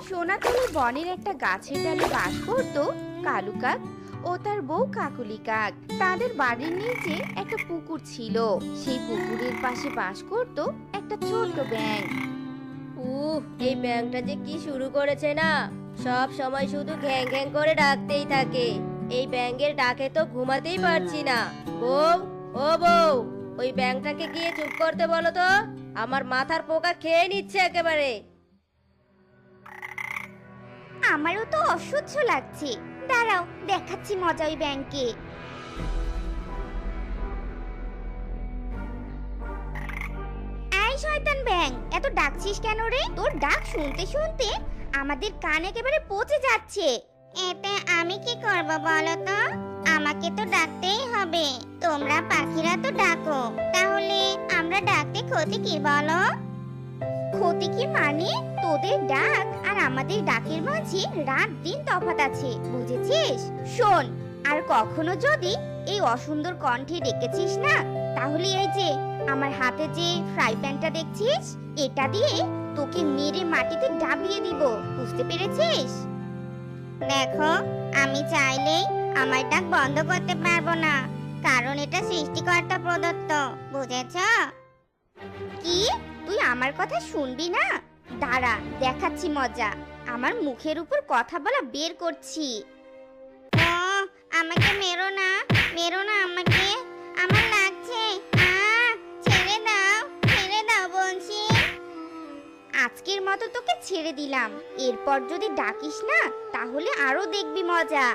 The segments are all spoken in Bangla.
সোনাতলি বনের একটা গাছের ডালে বাস করত কালু কাক ও তার বউ কাকুলি কাক। তাদের বাড়ির নিচে একটা পুকুর ছিল। সেই পুকুরের পাশে বাস করত একটা ছোট্ট ব্যাঙ। এই ব্যাংকটা যে কি শুরু করেছে না, সব সময় শুধু ঘ্যাং ঘ্যাং করে ডাকতেই থাকে। এই ব্যাঙের ডাকে তো ঘুমাতেই পারছি না। বউ, ও বউ, ওই ব্যাংকটাকে গিয়ে চুপ করতে বলো তো, আমার মাথার পোকা খেয়ে নিচ্ছে একেবারে। আমারও তো অসহ্য লাগছে, দাঁড়াও দেখাচ্ছি মজা ওই ব্যাঙকে। এই শয়তান ব্যাঙ, এত ডাকছিস কেন রে? তোর ডাক শুনতে শুনতে আমাদের কান একেবারে পচে যাচ্ছে। এতে আমি কি করব বলো তো? আমাকে তো ডাকতেই হবে। তোমরা পাখিরা তো ডাকো, তাহলে আমরা ডাকতে ক্ষতি কি বলো? ক্ষতি কি মানে? তোদের ডাক আর আমাদের ডাকের মাঝে রাত দিন তফাৎ আছে, বুঝেছিস? শোন, আর কখনো যদি এই অসুন্দর কণ্ঠে ডেকেছিস না, তাহলে এই যে আমার হাতে যে ফ্রাই প্যানটা দেখছিস, এটা দিয়ে তোকে মেরে মাটিতে ডাবিয়ে দিব, বুঝতে পেরেছিস? দেখো, আমি চাইলেই আমার ডাক বন্ধ করতে পারবো না, কারণ এটা সৃষ্টিকর্তা প্রদত্ত, বুঝেছো? কি? তুই আমার কথা শুনবি না? দাঁড়া, দেখাচ্ছি মজা। আমার মুখের উপর কথা বলা বের করছি। ও, আমাকে মেরো না, মেরো না আমাকে, আমার লাগছে। ছেড়ে দাও বলছি। আজকের মতো তোকে ছেড়ে দিলাম, এরপর যদি ডাকিস না তাহলে আরো দেখবি মজা।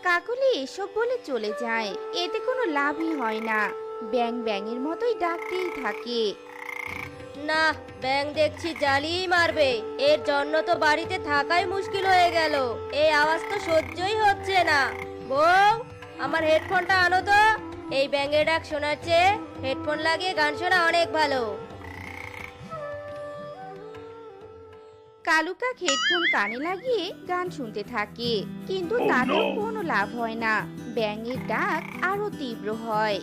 কাকলি এসব বলে চলে যায়। এতে কোনো লাভই হয় না, ব্যাং ব্যাঙের মতোই ডাকতেই থাকে। না, ব্যাঙ দেখছি জ্বালিয়ে মারবে। এর জন্য তো বাড়িতে থাকাই মুশকিল হয়ে গেল। এই আওয়াজ তো সহ্যই হচ্ছে না। বউ, আমার হেডফোনটা আনো তো। এই ব্যাঙের ডাক শোনার চেয়ে হেডফোন লাগিয়ে গান শোনা অনেক ভালো। কালু কাক হেডফোন কানে লাগিয়ে গান শুনতে থাকে, কিন্তু তাতেও কোনো লাভ হয় না। ব্যাঙের ডাক আরো তীব্র হয়।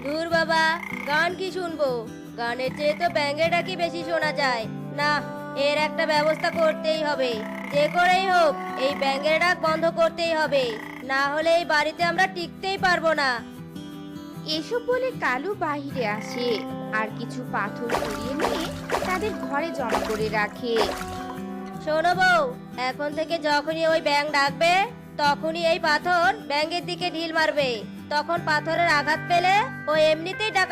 দূর বাবা, গান কি শুনবো? গানের চেয়ে তো ব্যাঙের ডাকই বেশি শোনা যায়। না, এর একটা ব্যবস্থা করতেই হবে। যে করেই হোক এই ব্যাঙের ডাক বন্ধ করতেই হবে, না হলে এই বাড়িতে আমরা টিকতেই পারবো না। এসব বলে কালু বাহিরে আসে আর কিছু পাথর কুড়িয়ে নিয়ে তাদের ঘরে জমা করে রাখে। শোনো বউ, এখন থেকে যখনই ওই ব্যাঙ ডাকবে, তখনই এই পাথর ব্যাঙের দিকে ঢিল মারবে। তখন পাথরের আঘাত পেলে ও এমনিতেই ডাকা